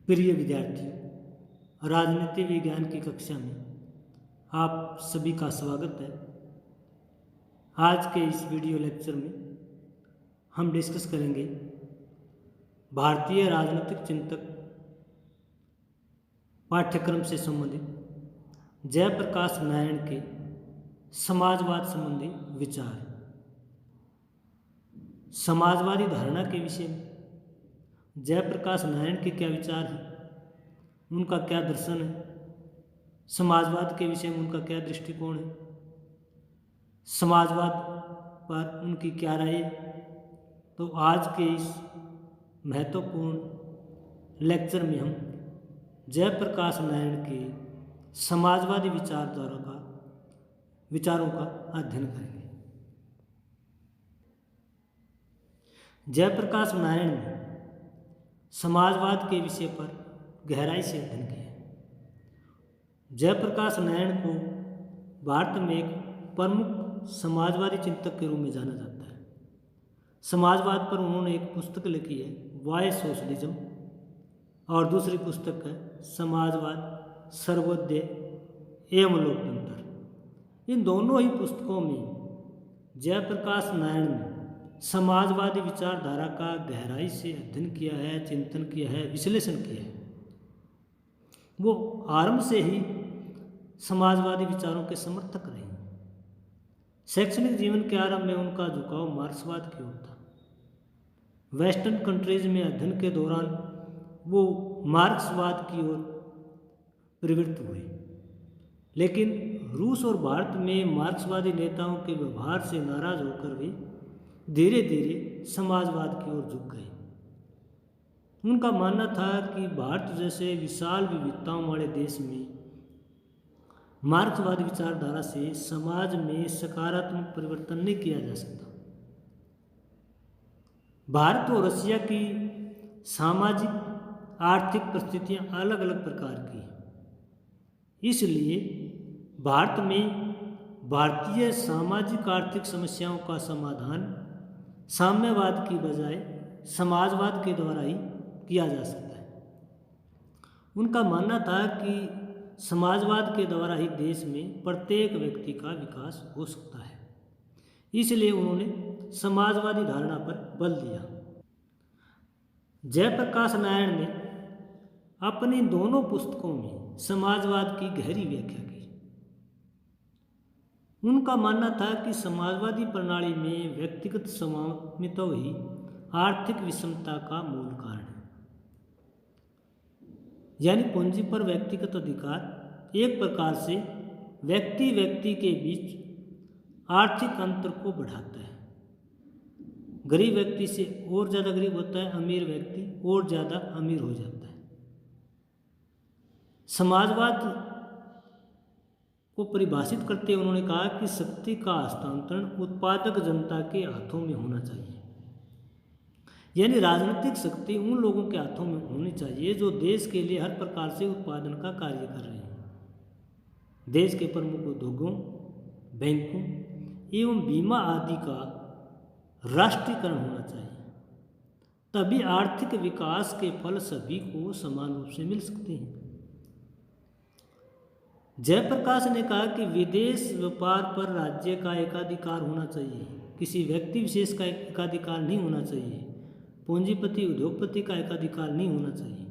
प्रिय विद्यार्थियों, राजनीति विज्ञान की कक्षा में आप सभी का स्वागत है। आज के इस वीडियो लेक्चर में हम डिस्कस करेंगे भारतीय राजनीतिक चिंतक पाठ्यक्रम से संबंधित जयप्रकाश नारायण के समाजवाद संबंधी विचार। समाजवादी धारणा के विषय में जयप्रकाश नारायण के क्या विचार हैं, उनका क्या दर्शन है, समाजवाद के विषय में उनका क्या दृष्टिकोण है, समाजवाद पर उनकी क्या राय है। तो आज के इस महत्वपूर्ण लेक्चर में हम जयप्रकाश नारायण के समाजवादी विचारों का अध्ययन करेंगे। जयप्रकाश नारायण ने समाजवाद के विषय पर गहराई से अध्ययन किया। जयप्रकाश नारायण को भारत में एक प्रमुख समाजवादी चिंतक के रूप में जाना जाता है। समाजवाद पर उन्होंने एक पुस्तक लिखी है, वाय सोशलिज्म, और दूसरी पुस्तक है समाजवाद, सर्वोदय एवं लोकतंत्र। इन दोनों ही पुस्तकों में जयप्रकाश नारायण ने समाजवादी विचारधारा का गहराई से अध्ययन किया है, चिंतन किया है, विश्लेषण किया है। वो आरंभ से ही समाजवादी विचारों के समर्थक रहे। शैक्षणिक जीवन के आरंभ में उनका झुकाव मार्क्सवाद की ओर था। वेस्टर्न कंट्रीज में अध्ययन के दौरान वो मार्क्सवाद की ओर प्रवृत्त हुए, लेकिन रूस और भारत में मार्क्सवादी नेताओं के व्यवहार से नाराज होकर वे धीरे धीरे समाजवाद की ओर झुक गए। उनका मानना था कि भारत जैसे विशाल विविधताओं वाले देश में मार्क्सवादी विचारधारा से समाज में सकारात्मक परिवर्तन नहीं किया जा सकता। भारत और रशिया की सामाजिक आर्थिक परिस्थितियां अलग अलग प्रकार की हैं, इसलिए भारत में भारतीय सामाजिक आर्थिक समस्याओं का समाधान साम्यवाद की बजाय समाजवाद के द्वारा ही किया जा सकता है। उनका मानना था कि समाजवाद के द्वारा ही देश में प्रत्येक व्यक्ति का विकास हो सकता है, इसलिए उन्होंने समाजवादी धारणा पर बल दिया। जयप्रकाश नारायण ने अपनी दोनों पुस्तकों में समाजवाद की गहरी व्याख्या की। उनका मानना था कि समाजवादी प्रणाली में व्यक्तिगत स्वामित्व ही आर्थिक विषमता का मूल कारण है। यानी पूंजी पर व्यक्तिगत अधिकार एक प्रकार से व्यक्ति के बीच आर्थिक अंतर को बढ़ाता है। गरीब व्यक्ति से और ज़्यादा गरीब होता है, अमीर व्यक्ति और ज़्यादा अमीर हो जाता है। समाजवाद को परिभाषित करते हुए उन्होंने कहा कि शक्ति का हस्तांतरण उत्पादक जनता के हाथों में होना चाहिए। यानी राजनीतिक शक्ति उन लोगों के हाथों में होनी चाहिए जो देश के लिए हर प्रकार से उत्पादन का कार्य कर रहे हैं। देश के प्रमुख उद्योगों, बैंकों एवं बीमा आदि का राष्ट्रीयकरण होना चाहिए, तभी आर्थिक विकास के फल सभी को समान रूप से मिल सकते हैं। जयप्रकाश ने कहा कि विदेश व्यापार पर राज्य का एकाधिकार होना चाहिए, किसी व्यक्ति विशेष का एकाधिकार नहीं होना चाहिए, पूंजीपति उद्योगपति का एकाधिकार नहीं होना चाहिए,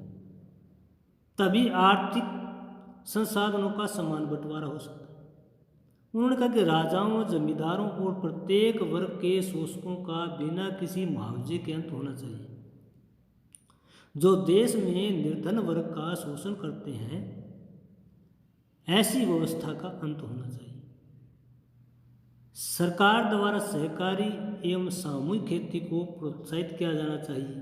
तभी आर्थिक संसाधनों का समान बंटवारा हो सकता है। उन्होंने कहा कि राजाओं, जमींदारों और प्रत्येक वर्ग के शोषकों का बिना किसी मुआवजे के अंत होना चाहिए। जो देश में निर्धन वर्ग का शोषण करते हैं, ऐसी व्यवस्था का अंत होना चाहिए। सरकार द्वारा सहकारी एवं सामूहिक खेती को प्रोत्साहित किया जाना चाहिए।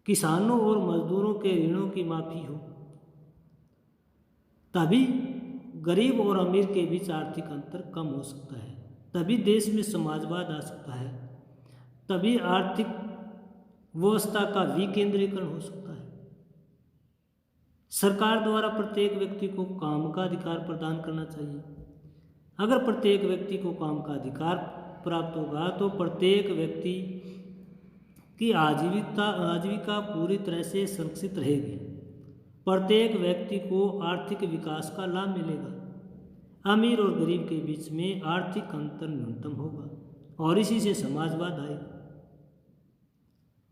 किसानों और मजदूरों के ऋणों की माफी हो, तभी गरीब और अमीर के बीच आर्थिक अंतर कम हो सकता है, तभी देश में समाजवाद आ सकता है, तभी आर्थिक व्यवस्था का विकेंद्रीकरण हो सकता है। सरकार द्वारा प्रत्येक व्यक्ति को काम का अधिकार प्रदान करना चाहिए। अगर प्रत्येक व्यक्ति को काम का अधिकार प्राप्त होगा तो प्रत्येक व्यक्ति कि आजीविका पूरी तरह से संरक्षित रहेगी। प्रत्येक व्यक्ति को आर्थिक विकास का लाभ मिलेगा। अमीर और गरीब के बीच में आर्थिक अंतर न्यूनतम होगा और इसी से समाजवाद आएगा।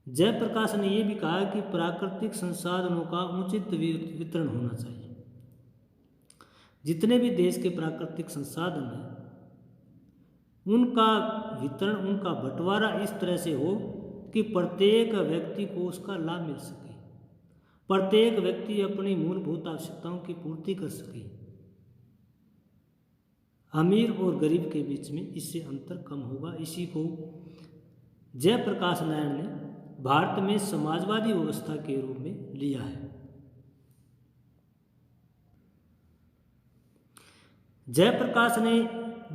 जयप्रकाश ने यह भी कहा कि प्राकृतिक संसाधनों का उचित वितरण होना चाहिए। जितने भी देश के प्राकृतिक संसाधन हैं उनका वितरण, उनका बंटवारा इस तरह से हो कि प्रत्येक व्यक्ति को उसका लाभ मिल सके, प्रत्येक व्यक्ति अपनी मूलभूत आवश्यकताओं की पूर्ति कर सके। अमीर और गरीब के बीच में इससे अंतर कम होगा। इसी को जयप्रकाश नारायण ने भारत में समाजवादी व्यवस्था के रूप में लिया है। जयप्रकाश ने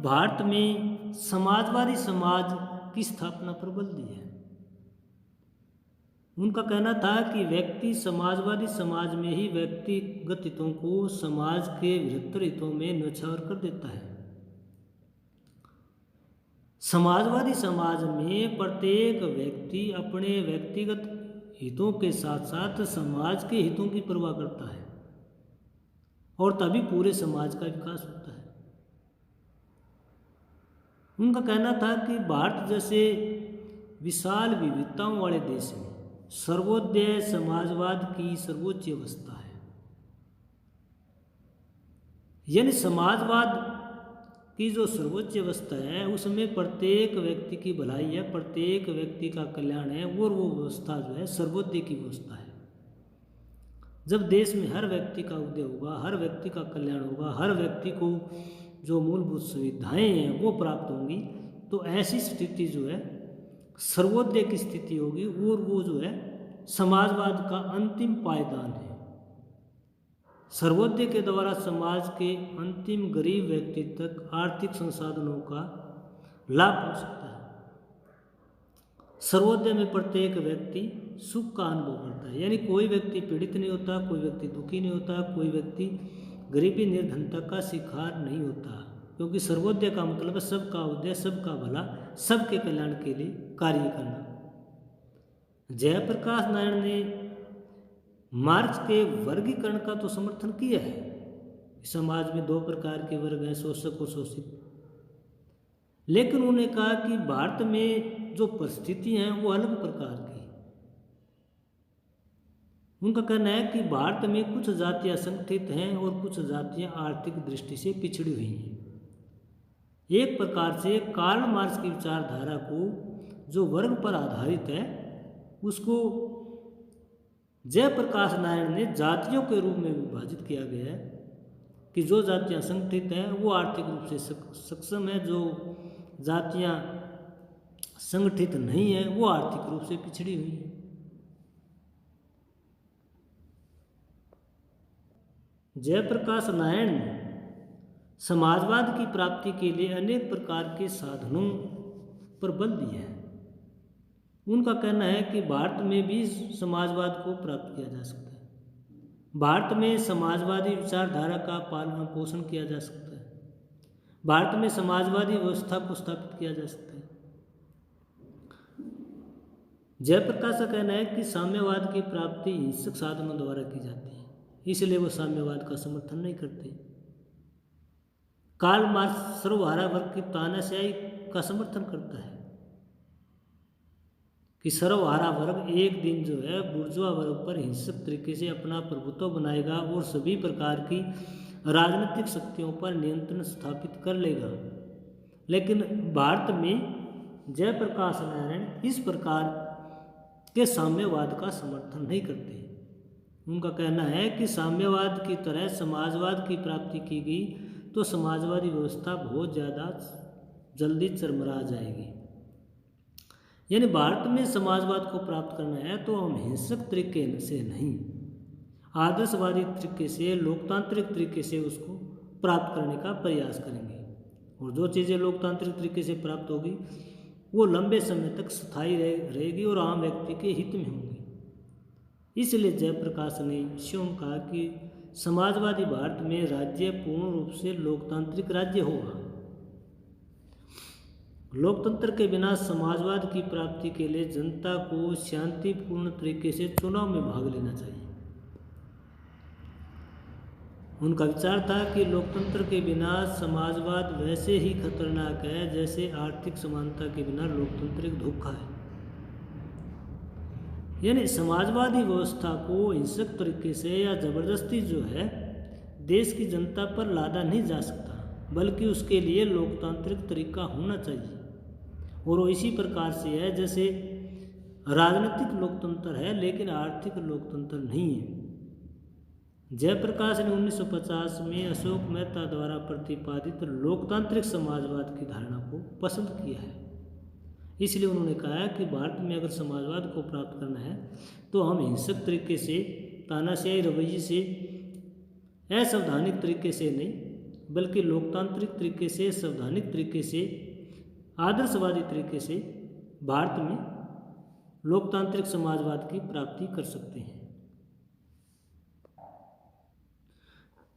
भारत में समाजवादी समाज की स्थापना पर बल दिया है। उनका कहना था कि व्यक्ति समाजवादी समाज में ही व्यक्तिगत हितों को समाज के बृहत्तर हितों में न्यौछावर कर देता है। समाजवादी समाज में प्रत्येक व्यक्ति अपने व्यक्तिगत हितों के साथ साथ समाज के हितों की परवाह करता है और तभी पूरे समाज का विकास होता है। उनका कहना था कि भारत जैसे विशाल विविधताओं वाले देश में सर्वोदय समाजवाद की सर्वोच्च अवस्था है। यानी समाजवाद की जो सर्वोच्च अवस्था है उसमें प्रत्येक व्यक्ति की भलाई है, प्रत्येक व्यक्ति का कल्याण है और वो व्यवस्था जो है सर्वोदय की व्यवस्था है। जब देश में हर व्यक्ति का उदय होगा, हर व्यक्ति का कल्याण होगा, हर व्यक्ति को जो मूलभूत सुविधाएं हैं वो प्राप्त होंगी, तो ऐसी स्थिति जो है सर्वोदय की स्थिति होगी और वो जो है समाजवाद का अंतिम पायदान है। सर्वोदय के द्वारा समाज के अंतिम गरीब व्यक्ति तक आर्थिक संसाधनों का लाभ हो सकता है। सर्वोदय में प्रत्येक व्यक्ति सुख का अनुभव करता है, यानी कोई व्यक्ति पीड़ित नहीं होता, कोई व्यक्ति दुखी नहीं होता, कोई व्यक्ति गरीबी निर्धनता का शिकार नहीं होता, क्योंकि सर्वोदय का मतलब है सबका उदय, सबका भला, सबके कल्याण के लिए कार्य करना। जयप्रकाश नारायण ने मार्क्स के वर्गीकरण का तो समर्थन किया है। समाज में दो प्रकार के वर्ग हैं, शोषक और शोषित, लेकिन उन्होंने कहा कि भारत में जो परिस्थिति हैं वो अलग प्रकार की। उनका कहना है कि भारत में कुछ जातियां संगठित हैं और कुछ जातियां आर्थिक दृष्टि से पिछड़ी हुई हैं। एक प्रकार से कार्ल मार्क्स की विचारधारा को जो वर्ग पर आधारित है उसको जयप्रकाश नारायण ने जातियों के रूप में विभाजित किया गया है कि जो जातियां संगठित हैं वो आर्थिक रूप से सक्षम है, जो जातियां संगठित नहीं हैं वो आर्थिक रूप से पिछड़ी हुई हैं। जयप्रकाश नारायण ने समाजवाद की प्राप्ति के लिए अनेक प्रकार के साधनों पर बल दिया है। उनका कहना है कि भारत में भी समाजवाद को प्राप्त किया जा सकता है। भारत में समाजवादी विचारधारा का पालन पोषण किया जा सकता है। भारत में समाजवादी व्यवस्था को स्थापित किया जा सकता है। जयप्रकाश का कहना है कि साम्यवाद की प्राप्ति हिंसक साधनों द्वारा की जाती है, इसलिए वो साम्यवाद का समर्थन नहीं करते। कार्ल मार्क्स सर्वहारा वर्ग की तानाशाही का समर्थन करता है कि सर्वहारा वर्ग एक दिन जो है बुर्जुआ वर्ग पर हिंसक तरीके से अपना प्रभुत्व बनाएगा और सभी प्रकार की राजनीतिक शक्तियों पर नियंत्रण स्थापित कर लेगा। लेकिन भारत में जयप्रकाश नारायण इस प्रकार के साम्यवाद का समर्थन नहीं करते। उनका कहना है कि साम्यवाद की तरह समाजवाद की प्राप्ति की गई तो समाजवादी व्यवस्था बहुत ज़्यादा जल्दी चरमरा जाएगी। यानी भारत में समाजवाद को प्राप्त करना है तो हम हिंसक तरीके से नहीं, आदर्शवादी तरीके से, लोकतांत्रिक तरीके से उसको प्राप्त करने का प्रयास करेंगे। और जो चीज़ें लोकतांत्रिक तरीके से प्राप्त होगी वो लंबे समय तक स्थायी रहेगी और आम व्यक्ति के हित में होगी। इसलिए जयप्रकाश ने स्वयं कहा कि समाजवादी भारत में राज्य पूर्ण रूप से लोकतांत्रिक राज्य होगा। लोकतंत्र के बिना समाजवाद की प्राप्ति के लिए जनता को शांतिपूर्ण तरीके से चुनाव में भाग लेना चाहिए। उनका विचार था कि लोकतंत्र के बिना समाजवाद वैसे ही खतरनाक है जैसे आर्थिक समानता के बिना लोकतंत्र एक धोखा है। यानी समाजवादी व्यवस्था को हिंसक तरीके से या जबरदस्ती जो है देश की जनता पर लादा नहीं जा सकता, बल्कि उसके लिए लोकतांत्रिक तरीका होना चाहिए। और वो इसी प्रकार से है जैसे राजनीतिक लोकतंत्र है लेकिन आर्थिक लोकतंत्र नहीं है। जयप्रकाश ने 1950 में अशोक मेहता द्वारा प्रतिपादित लोकतांत्रिक समाजवाद की धारणा को पसंद किया है। इसलिए उन्होंने कहा कि भारत में अगर समाजवाद को प्राप्त करना है तो हम हिंसक तरीके से, तानाशाही रवैये से, असंवैधानिक तरीके से नहीं, बल्कि लोकतांत्रिक तरीके से, संवैधानिक तरीके से, आदर्शवादी तरीके से भारत में लोकतांत्रिक समाजवाद की प्राप्ति कर सकते हैं।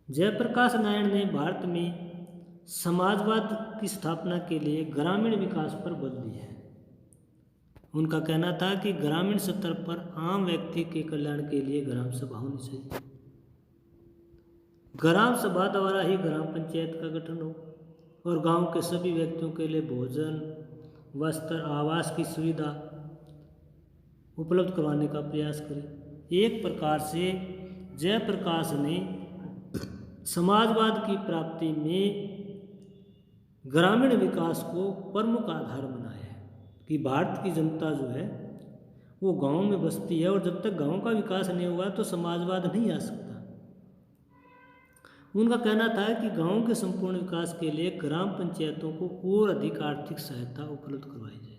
जयप्रकाश नारायण ने भारत में समाजवाद की स्थापना के लिए ग्रामीण विकास पर बल दिया है। उनका कहना था कि ग्रामीण स्तर पर आम व्यक्ति के कल्याण के लिए ग्राम सभा होनी चाहिए। ग्राम सभा द्वारा ही ग्राम पंचायत का गठन हो और गांव के सभी व्यक्तियों के लिए भोजन, वस्त्र, आवास की सुविधा उपलब्ध करवाने का प्रयास करें। एक प्रकार से जयप्रकाश ने समाजवाद की प्राप्ति में ग्रामीण विकास को प्रमुख आधार बनाया है कि भारत की जनता जो है वो गांव में बसती है और जब तक गांव का विकास नहीं होगा तो समाजवाद नहीं आ सकता। उनका कहना था कि गांव के संपूर्ण विकास के लिए ग्राम पंचायतों को और अधिक आर्थिक सहायता उपलब्ध करवाई जाए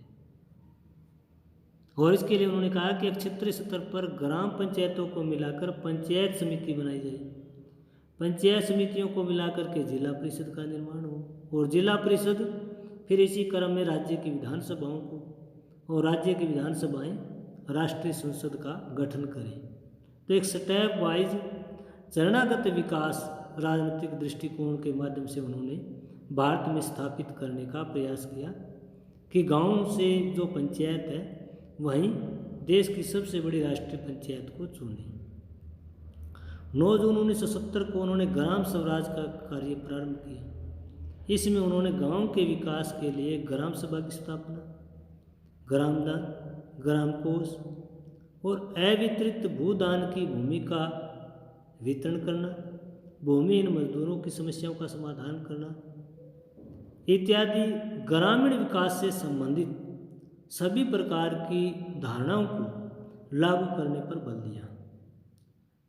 और इसके लिए उन्होंने कहा कि क्षेत्रीय स्तर पर ग्राम पंचायतों को मिलाकर पंचायत समिति बनाई जाए। पंचायत समितियों को मिलाकर के जिला परिषद का निर्माण हो और जिला परिषद फिर इसी क्रम में राज्य की विधानसभाओं को और राज्य की विधानसभाएं राष्ट्रीय संसद का गठन करें। तो एक स्टेप वाइज चरणागत विकास राजनीतिक दृष्टिकोण के माध्यम से उन्होंने भारत में स्थापित करने का प्रयास किया कि गांव से जो पंचायत है वहीं देश की सबसे बड़ी राष्ट्रीय पंचायत को चुने। 9 जून 1970 को उन्होंने ग्राम स्वराज का कार्य प्रारंभ किया। इसमें उन्होंने गांव के विकास के लिए ग्राम सभा की स्थापना, ग्रामदान, ग्राम कोष और अवितरित भूदान की भूमि का वितरण करना, भूमिहीन मजदूरों की समस्याओं का समाधान करना इत्यादि ग्रामीण विकास से संबंधित सभी प्रकार की धारणाओं को लागू करने पर बल दिया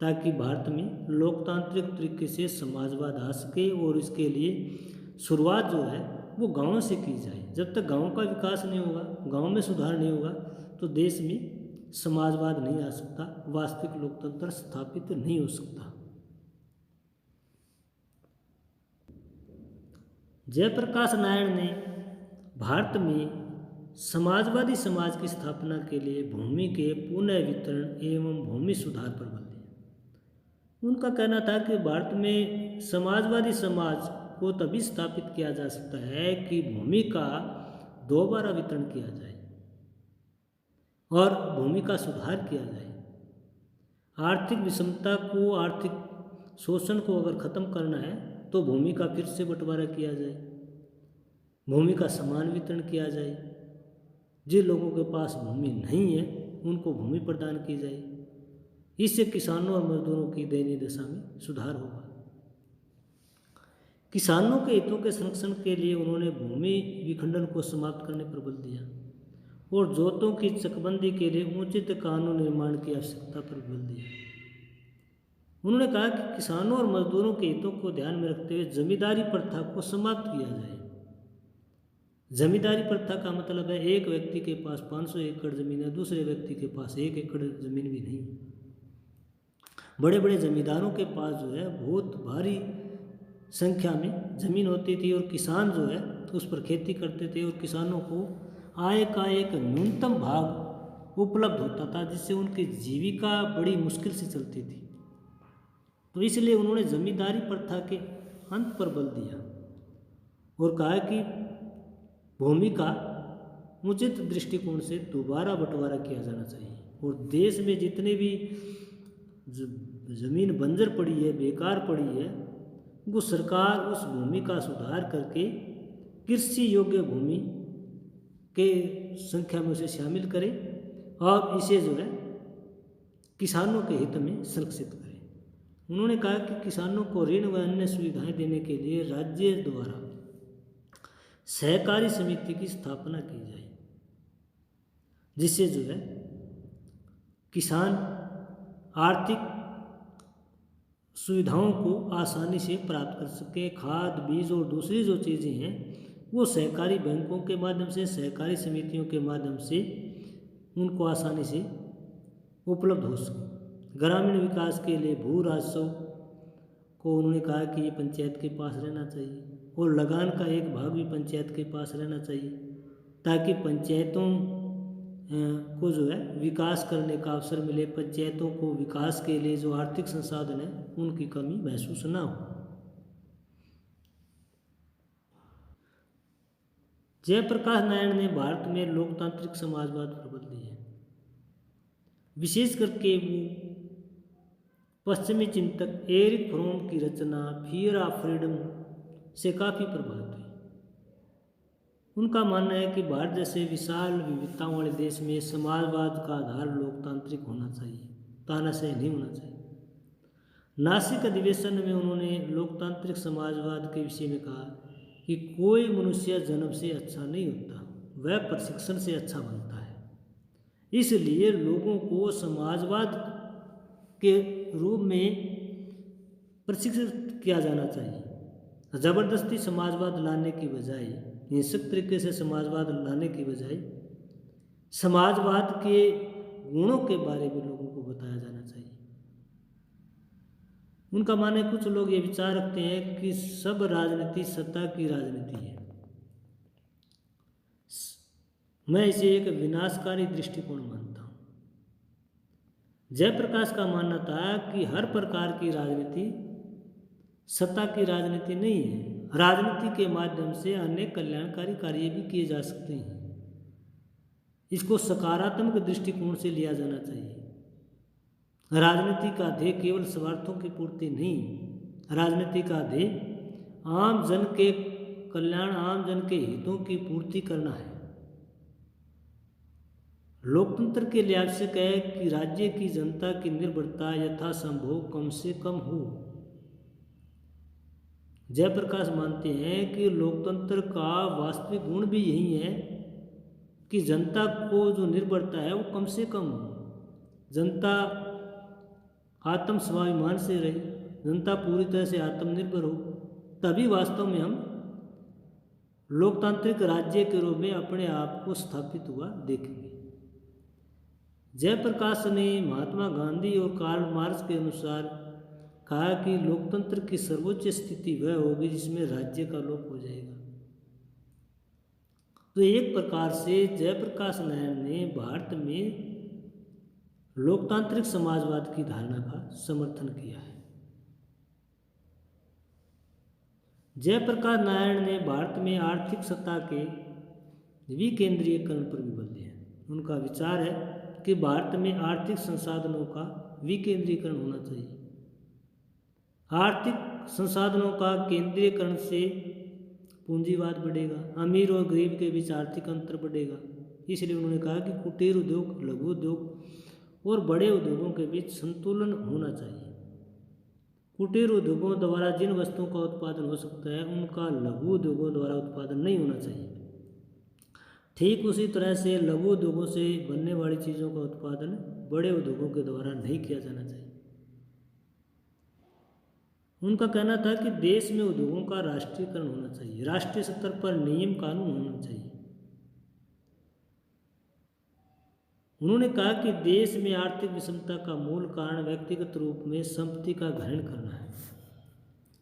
ताकि भारत में लोकतांत्रिक तरीके से समाजवाद आ सके। और इसके लिए शुरुआत जो है वो गाँव से की जाए। जब तक गाँव का विकास नहीं होगा, गाँव में सुधार नहीं होगा तो देश में समाजवाद नहीं आ सकता, वास्तविक लोकतंत्र स्थापित नहीं हो सकता। जयप्रकाश नारायण ने भारत में समाजवादी समाज की स्थापना के लिए भूमि के पुनः वितरण एवं भूमि सुधार पर बल दिया। उनका कहना था कि भारत में समाजवादी समाज को तभी स्थापित किया जा सकता है कि भूमि का दोबारा वितरण किया जाए और भूमि का सुधार किया जाए। आर्थिक विषमता को, आर्थिक शोषण को अगर खत्म करना है तो भूमि का फिर से बंटवारा किया जाए, भूमि का समान वितरण किया जाए। जिन लोगों के पास भूमि नहीं है उनको भूमि प्रदान की जाए। इससे किसानों और मजदूरों की दयनीय दशा में सुधार होगा। किसानों के हितों के संरक्षण के लिए उन्होंने भूमि विखंडन को समाप्त करने पर बल दिया और जोतों की चकबंदी के लिए उचित कानून निर्माण की आवश्यकता पर बल दिया। उन्होंने कहा कि किसानों और मजदूरों के हितों को ध्यान में रखते हुए जमींदारी प्रथा को समाप्त किया जाए। जमींदारी प्रथा का मतलब है एक व्यक्ति के पास 500 एकड़ ज़मीन है, दूसरे व्यक्ति के पास 1 एकड़ ज़मीन भी नहीं। बड़े बड़े जमींदारों के पास जो है बहुत भारी संख्या में ज़मीन होती थी और किसान जो है उस पर खेती करते थे और किसानों को आय का एक न्यूनतम भाग उपलब्ध होता था जिससे उनकी जीविका बड़ी मुश्किल से चलती थी। तो इसलिए उन्होंने जमींदारी प्रथा के अंत पर बल दिया और कहा कि भूमि का उचित दृष्टिकोण से दोबारा बंटवारा किया जाना चाहिए और देश में जितने भी ज़मीन बंजर पड़ी है, बेकार पड़ी है, वो सरकार उस भूमि का सुधार करके कृषि योग्य भूमि के संख्या में उसे शामिल करे और इसे जो है किसानों के हित में संरक्षित करे। उन्होंने कहा कि किसानों को ऋण व अन्य सुविधाएं देने के लिए राज्य द्वारा सहकारी समिति की स्थापना की जाए, जिससे जो है किसान आर्थिक सुविधाओं को आसानी से प्राप्त कर सके। खाद, बीज और दूसरी जो चीज़ें हैं वो सहकारी बैंकों के माध्यम से, सहकारी समितियों के माध्यम से उनको आसानी से उपलब्ध हो सके। ग्रामीण विकास के लिए भू राजस्व को उन्होंने कहा कि ये पंचायत के पास रहना चाहिए और लगान का एक भाग भी पंचायत के पास रहना चाहिए, ताकि पंचायतों को जो है विकास करने का अवसर मिले, पंचायतों को विकास के लिए जो आर्थिक संसाधन है उनकी कमी महसूस ना हो। जयप्रकाश नारायण ने भारत में लोकतांत्रिक समाजवाद प्रबल दिए, विशेष करके वो पश्चिमी चिंतक एरिक फ्रोम की रचना फियर ऑफ फ्रीडम से काफ़ी प्रभावित हुई। उनका मानना है कि भारत जैसे विशाल विविधताओं वाले देश में समाजवाद का आधार लोकतांत्रिक होना चाहिए, तानाशाही नहीं होना चाहिए। नासिक अधिवेशन में उन्होंने लोकतांत्रिक समाजवाद के विषय में कहा कि कोई मनुष्य जन्म से अच्छा नहीं होता, वह प्रशिक्षण से अच्छा बनता है। इसलिए लोगों को समाजवाद के रूप में प्रशिक्षित किया जाना चाहिए। ज़बरदस्ती समाजवाद लाने की बजाय, हिंसक तरीके से समाजवाद लाने की बजाय समाजवाद के गुणों के बारे में लोगों को बताया जाना चाहिए। उनका मानना है, कुछ लोग ये विचार रखते हैं कि सब राजनीति सत्ता की राजनीति है। मैं इसे एक विनाशकारी दृष्टिकोण मानता हूँ। जयप्रकाश का मानना था कि हर प्रकार की राजनीति सत्ता की राजनीति नहीं है। राजनीति के माध्यम से अनेक कल्याणकारी कार्य भी किए जा सकते हैं। इसको सकारात्मक दृष्टिकोण से लिया जाना चाहिए। राजनीति का ध्येय केवल स्वार्थों की पूर्ति नहीं, राजनीति का ध्येय आम जन के कल्याण, आम जन के हितों की पूर्ति करना है। लोकतंत्र के लिए आवश्यक है कि राज्य की जनता की निर्भरता यथासंभव कम से कम हो। जयप्रकाश मानते हैं कि लोकतंत्र का वास्तविक गुण भी यही है कि जनता को जो निर्भरता है वो कम से कम हो। जनता आत्म स्वाभिमान से रहे, जनता पूरी तरह से आत्मनिर्भर हो, तभी वास्तव में हम लोकतांत्रिक राज्य के रूप में अपने आप को स्थापित हुआ देखेंगे। जयप्रकाश ने महात्मा गांधी और कार्ल मार्क्स के अनुसार कहा कि लोकतंत्र की सर्वोच्च स्थिति वह होगी जिसमें राज्य का लोप हो जाएगा। तो एक प्रकार से जयप्रकाश नारायण ने भारत में लोकतांत्रिक समाजवाद की धारणा का समर्थन किया है। जयप्रकाश नारायण ने भारत में आर्थिक सत्ता के विकेंद्रीयकरण पर भी बल दिया। उनका विचार है कि भारत में आर्थिक संसाधनों का विकेंद्रीकरण होना चाहिए। आर्थिक संसाधनों का केंद्रीयकरण से पूंजीवाद बढ़ेगा, अमीर और गरीब के बीच आर्थिक अंतर बढ़ेगा। इसलिए उन्होंने कहा कि कुटीर उद्योग, लघु उद्योग और बड़े उद्योगों के बीच संतुलन होना चाहिए। कुटीर उद्योगों द्वारा जिन वस्तुओं का उत्पादन हो सकता है उनका लघु उद्योगों द्वारा उत्पादन नहीं होना चाहिए। ठीक उसी तरह से लघु उद्योगों से बनने वाली चीज़ों का उत्पादन बड़े उद्योगों के द्वारा नहीं किया जाना चाहिए। उनका कहना था कि देश में उद्योगों का राष्ट्रीयकरण होना चाहिए, राष्ट्रीय स्तर पर नियम कानून होना चाहिए। उन्होंने कहा कि देश में आर्थिक विषमता का मूल कारण व्यक्तिगत रूप में संपत्ति का ग्रहण करना है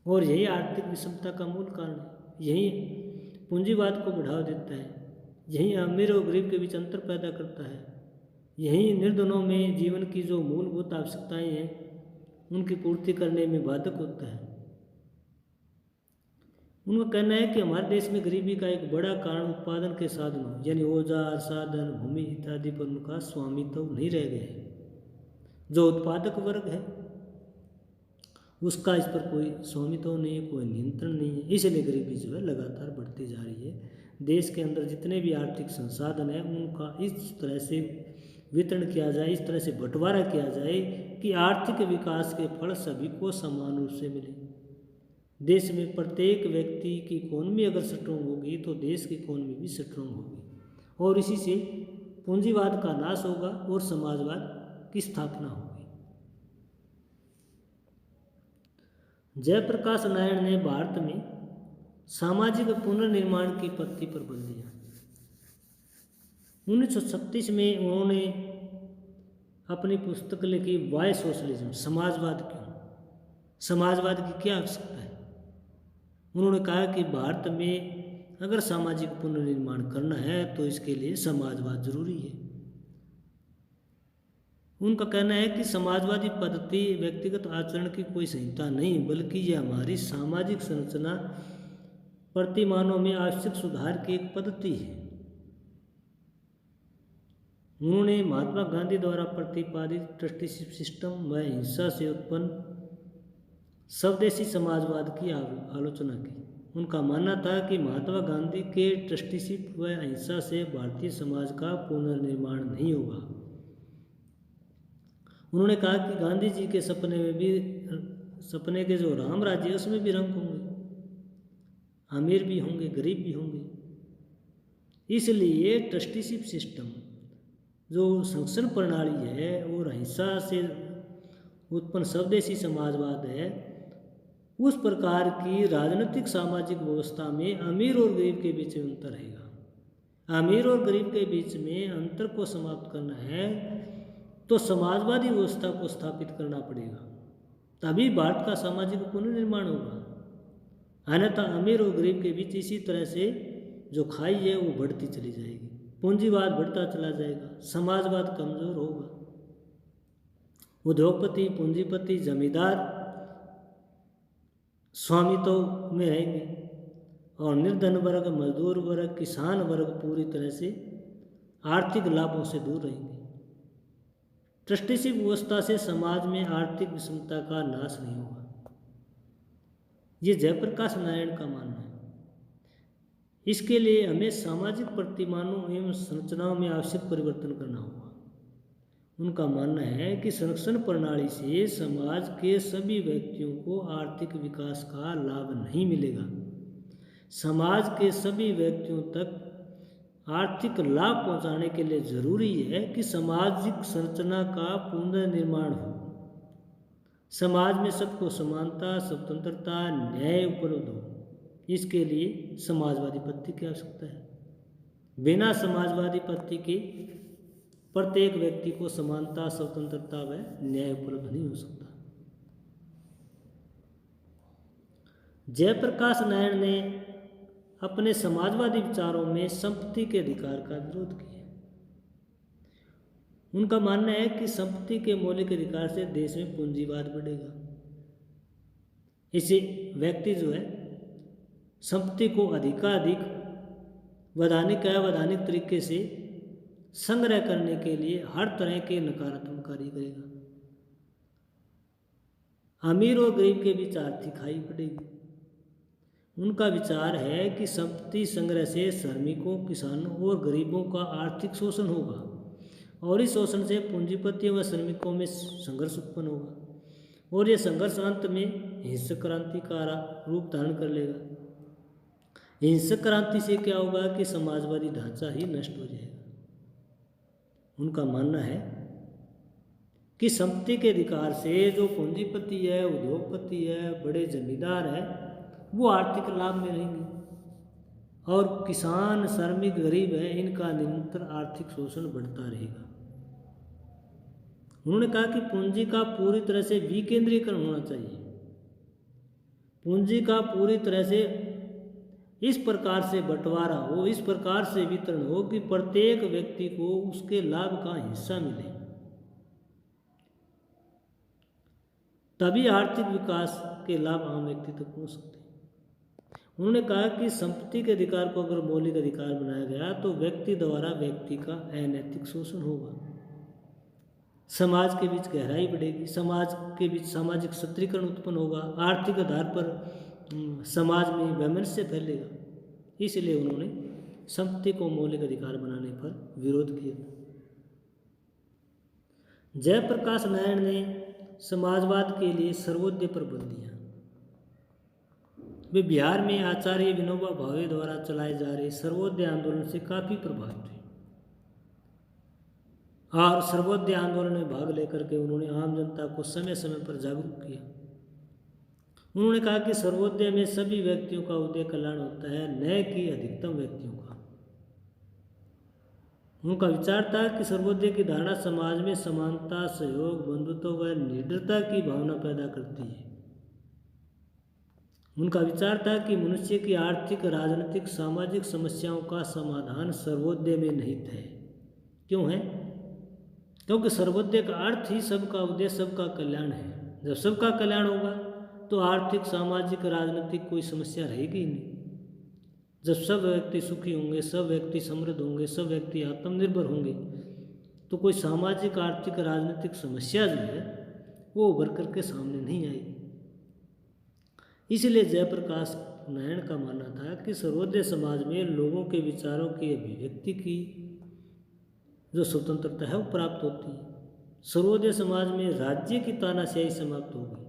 और यही आर्थिक विषमता का मूल कारण है। यही पूंजीवाद को बढ़ावा देता है, यही अमीर और गरीब के बीच अंतर पैदा करता है, यही निर्धनों में जीवन की जो मूलभूत आवश्यकताएं हैं उनकी पूर्ति करने में बाधक होता है। उनका कहना है कि हमारे देश में गरीबी का एक बड़ा कारण उत्पादन के साधनों यानी औजार, साधन, भूमि इत्यादि पर उनका स्वामित्व नहीं रह गया है। जो उत्पादक वर्ग है उसका इस पर कोई स्वामित्व नहीं है, कोई नियंत्रण नहीं है, इसलिए गरीबी जो है लगातार बढ़ती जा रही है। देश के अंदर जितने भी आर्थिक संसाधन हैं उनका इस तरह से वितरण किया जाए, इस तरह से बंटवारा किया जाए कि आर्थिक विकास के फल सभी को समान रूप से मिले। देश में प्रत्येक व्यक्ति की इकोनॉमी अगर स्ट्रॉन्ग होगी तो देश की इकोनॉमी भी स्ट्रॉन्ग होगी और इसी से पूंजीवाद का नाश होगा और समाजवाद की स्थापना होगी। जयप्रकाश नारायण ने भारत में सामाजिक पुनर्निर्माण की पद्धति पर बल दिया। 1936 में उन्होंने अपनी पुस्तक लिखी वाय सोशलिज्म, समाजवाद क्यों, समाजवाद की क्या आवश्यकता है। उन्होंने कहा कि भारत में अगर सामाजिक पुनर्निर्माण करना है तो इसके लिए समाजवाद जरूरी है। उनका कहना है कि समाजवादी पद्धति व्यक्तिगत आचरण की कोई संहिता नहीं बल्कि यह हमारी सामाजिक संरचना प्रतिमानों में आवश्यक सुधार की एक पद्धति है। उन्होंने महात्मा गांधी द्वारा प्रतिपादित ट्रस्टीशिप सिस्टम व हिंसा से उत्पन्न स्वदेशी समाजवाद की आलोचना की। उनका मानना था कि महात्मा गांधी के ट्रस्टीशिप व अहिंसा से भारतीय समाज का पुनर्निर्माण नहीं होगा। उन्होंने कहा कि गांधी जी के सपने के जो राम राज्य है उसमें भी रंग होंगे, अमीर भी होंगे, गरीब भी होंगे। इसलिए ट्रस्टीशिप सिस्टम जो शासन प्रणाली है और अहिंसा से उत्पन्न स्वदेशी समाजवाद है, उस प्रकार की राजनीतिक सामाजिक व्यवस्था में अमीर और गरीब के बीच में अंतर रहेगा। अमीर और गरीब के बीच में अंतर को समाप्त करना है तो समाजवादी व्यवस्था को स्थापित करना पड़ेगा, तभी भारत का सामाजिक पुनर्निर्माण होगा। अन्यथा अमीर और गरीब के बीच इसी तरह से जो खाई है वो बढ़ती चली जाएगी, पूंजीवाद बढ़ता चला जाएगा, समाजवाद कमजोर होगा। उद्योगपति, पूंजीपति, जमींदार स्वामित्व में रहेंगे और निर्धन वर्ग, मजदूर वर्ग, किसान वर्ग पूरी तरह से आर्थिक लाभों से दूर रहेंगे। ट्रस्टीशिप व्यवस्था से समाज में आर्थिक विषमता का नाश नहीं होगा, ये जयप्रकाश नारायण का मानना है। इसके लिए हमें सामाजिक प्रतिमानों एवं संरचनाओं में आवश्यक परिवर्तन करना होगा। उनका मानना है कि संरक्षण प्रणाली से समाज के सभी व्यक्तियों को आर्थिक विकास का लाभ नहीं मिलेगा। समाज के सभी व्यक्तियों तक आर्थिक लाभ पहुंचाने के लिए जरूरी है कि सामाजिक संरचना का पुनर्निर्माण हो। समाज में सबको समानता, स्वतंत्रता, न्याय उपलब्ध हो, इसके लिए समाजवादी पद्धति की आवश्यकता है। बिना समाजवादी पद्धति के प्रत्येक व्यक्ति को समानता, स्वतंत्रता व न्याय उपलब्ध नहीं हो सकता। जयप्रकाश नारायण ने अपने समाजवादी विचारों में संपत्ति के अधिकार का विरोध किया। उनका मानना है कि संपत्ति के मौलिक अधिकार से देश में पूंजीवाद बढ़ेगा। इससे व्यक्ति जो है संपत्ति को अधिकाधिक वैधानिक तरीके से संग्रह करने के लिए हर तरह के नकारात्मक कार्य करेगा। अमीर और गरीब के बीच आर्थिक खाई बढ़ेगी। उनका विचार है कि संपत्ति संग्रह से श्रमिकों, किसानों और गरीबों का आर्थिक शोषण होगा और इस शोषण से पूंजीपतियों व श्रमिकों में संघर्ष उत्पन्न होगा और यह संघर्ष अंत में हिंसक क्रांति का रूप धारण कर लेगा। हिंसक क्रांति से क्या होगा कि समाजवादी ढांचा ही नष्ट हो जाएगा। उनका मानना है कि संपत्ति के अधिकार से जो पूंजीपति है, उद्योगपति है, बड़े जमींदार है, वो आर्थिक लाभ में रहेंगे और किसान, श्रमिक, गरीब है, इनका निरंतर आर्थिक शोषण बढ़ता रहेगा। उन्होंने कहा कि पूंजी का पूरी तरह से विकेंद्रीकरण होना चाहिए। पूंजी का पूरी तरह से इस प्रकार से बंटवारा हो, इस प्रकार से वितरण हो कि प्रत्येक व्यक्ति को उसके लाभ का हिस्सा मिले, तभी आर्थिक विकास के लाभ आम व्यक्ति तक पहुंच सकते हैं। उन्होंने कहा कि संपत्ति के अधिकार को अगर मौलिक अधिकार बनाया गया तो व्यक्ति द्वारा व्यक्ति का अनैतिक शोषण होगा, समाज के बीच गहराई बढ़ेगी, समाज के बीच सामाजिक सत्रीकरण उत्पन्न होगा, आर्थिक आधार पर समाज में वैमनस्य फैलेगा। इसलिए उन्होंने संपत्ति को मौलिक अधिकार बनाने पर विरोध किया। जयप्रकाश नारायण ने समाजवाद के लिए सर्वोदय पर बल दिया। वे बिहार में आचार्य विनोबा भावे द्वारा चलाए जा रहे सर्वोदय आंदोलन से काफ़ी प्रभावित हुए और सर्वोदय आंदोलन में भाग लेकर के उन्होंने आम जनता को समय समय पर जागरूक किया। उन्होंने कहा कि सर्वोदय में सभी व्यक्तियों का उदय कल्याण होता है, न कि अधिकतम व्यक्तियों का। उनका विचार था कि सर्वोदय की धारणा समाज में समानता, सहयोग, बंधुत्व व निडरता की भावना पैदा करती है। उनका विचार था कि मनुष्य की आर्थिक, राजनीतिक, सामाजिक समस्याओं का समाधान सर्वोदय में निहित है। क्यों है? क्योंकि सर्वोदय का अर्थ ही सबका उदय, सबका कल्याण है। जब सबका कल्याण होगा तो आर्थिक, सामाजिक, राजनीतिक कोई समस्या रहेगी ही नहीं। जब सब व्यक्ति सुखी होंगे, सब व्यक्ति समृद्ध होंगे, सब व्यक्ति आत्मनिर्भर होंगे तो कोई सामाजिक, आर्थिक, राजनीतिक समस्या जो है वो उभर करके सामने नहीं आएगी। इसलिए जयप्रकाश नारायण का मानना था कि सर्वोदय समाज में लोगों के विचारों की अभिव्यक्ति की जो स्वतंत्रता है वो प्राप्त होती है। सर्वोदय समाज में राज्य की तानाशाही समाप्त होगी,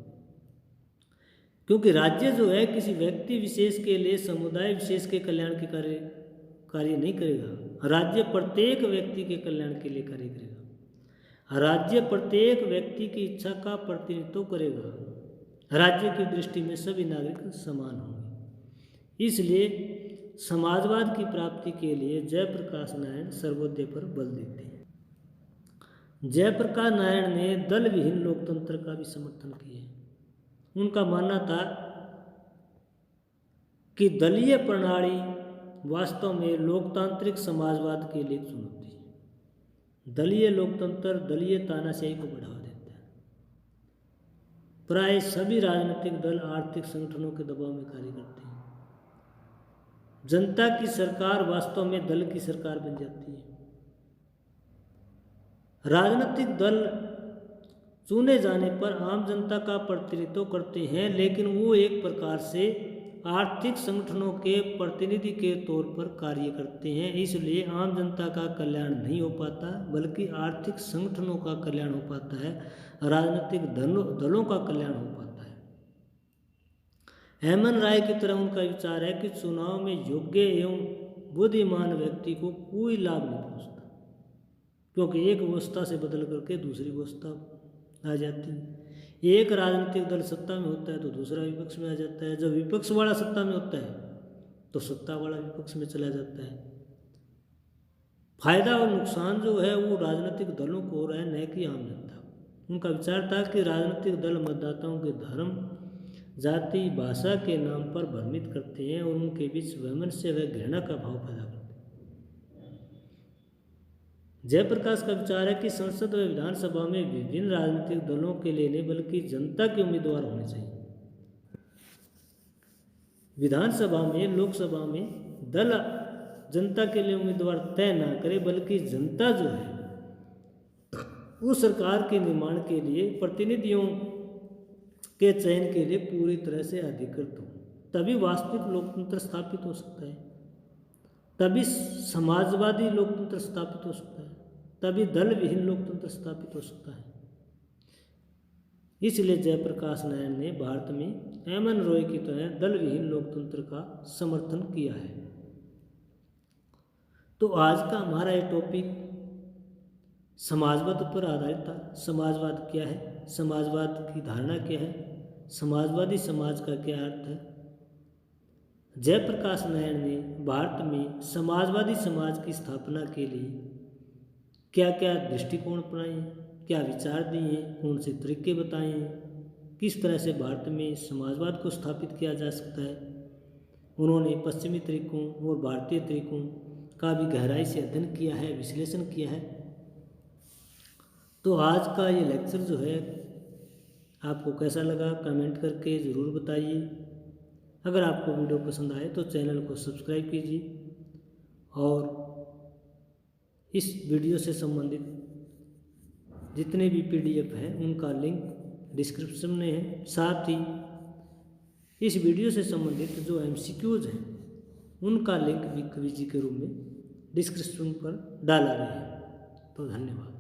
क्योंकि राज्य जो है किसी व्यक्ति विशेष के लिए, समुदाय विशेष के कल्याण के कार्य नहीं करेगा। राज्य प्रत्येक व्यक्ति के कल्याण के लिए कार्य करेगा। राज्य प्रत्येक व्यक्ति की इच्छा का प्रतिनिधित्व करेगा। राज्य की दृष्टि में सभी नागरिक समान होंगे। इसलिए समाजवाद की प्राप्ति के लिए जयप्रकाश नारायण सर्वोदय पर बल देते हैं। जयप्रकाश नारायण ने दल विहीन लोकतंत्र का भी समर्थन किया। उनका मानना था कि दलीय प्रणाली वास्तव में लोकतांत्रिक समाजवाद के लिए चुनौती है। दलीय लोकतंत्र दलीय तानाशाही को बढ़ावा देता है। प्राय सभी राजनीतिक दल आर्थिक संगठनों के दबाव में कार्य करते हैं। जनता की सरकार वास्तव में दल की सरकार बन जाती है। राजनीतिक दल चुने जाने पर आम जनता का प्रतिनिधित्व करते हैं, लेकिन वो एक प्रकार से आर्थिक संगठनों के प्रतिनिधि के तौर पर कार्य करते हैं। इसलिए आम जनता का कल्याण नहीं हो पाता, बल्कि आर्थिक संगठनों का कल्याण हो पाता है, राजनीतिक दलों का कल्याण हो पाता है। हेमन राय की तरह उनका विचार है कि चुनाव में योग्य एवं बुद्धिमान व्यक्ति को कोई लाभ नहीं पहुँचता, क्योंकि एक व्यवस्था से बदल करके दूसरी व्यवस्था आ जाती है। एक राजनीतिक दल सत्ता में होता है तो दूसरा विपक्ष में आ जाता है। जब विपक्ष वाला सत्ता में होता है तो सत्ता वाला विपक्ष में चला जाता है। फायदा और नुकसान जो है वो राजनीतिक दलों को हो रहा है, न कि आम जनता। उनका विचार था कि राजनीतिक दल मतदाताओं के धर्म, जाति, भाषा के नाम पर भ्रमित करते हैं और उनके बीच वैमनस्य व घृणा का भाव पैदा करते हैं। जयप्रकाश का विचार है कि संसद व विधानसभा में विभिन्न राजनीतिक दलों के लिए नहीं बल्कि जनता के उम्मीदवार होने चाहिए। विधानसभा में, लोकसभा में दल जनता के लिए उम्मीदवार तय ना करे, बल्कि जनता जो है वो सरकार के निर्माण के लिए, प्रतिनिधियों के चयन के लिए पूरी तरह से अधिकृत हो। तभी वास्तविक लोकतंत्र स्थापित हो सकता है, तभी समाजवादी लोकतंत्र स्थापित हो सकता है, तभी दल विहीन लोकतंत्र स्थापित हो सकता है। इसलिए जयप्रकाश नारायण ने भारत में एमएन रॉय की तरह दल विहीन लोकतंत्र का समर्थन किया है। तो आज का हमारा ये टॉपिक समाजवाद पर आधारित था। समाजवाद क्या है, समाजवाद की धारणा क्या है, समाजवादी समाज का क्या अर्थ है। जयप्रकाश नारायण ने भारत में समाजवादी समाज की स्थापना के लिए क्या क्या दृष्टिकोण अपनाए हैं, क्या विचार दिए हैं, कौन से तरीके बताए हैं, किस तरह से भारत में समाजवाद को स्थापित किया जा सकता है। उन्होंने पश्चिमी तरीकों और भारतीय तरीकों का भी गहराई से अध्ययन किया है, विश्लेषण किया है। तो आज का ये लेक्चर जो है आपको कैसा लगा कमेंट करके ज़रूर बताइए। अगर आपको वीडियो पसंद आए तो चैनल को सब्सक्राइब कीजिए और इस वीडियो से संबंधित जितने भी PDF हैं उनका लिंक डिस्क्रिप्शन में है। साथ ही इस वीडियो से संबंधित जो MCQs हैं उनका लिंक भी क्विज के रूप में डिस्क्रिप्शन पर डाला गया है। तो धन्यवाद।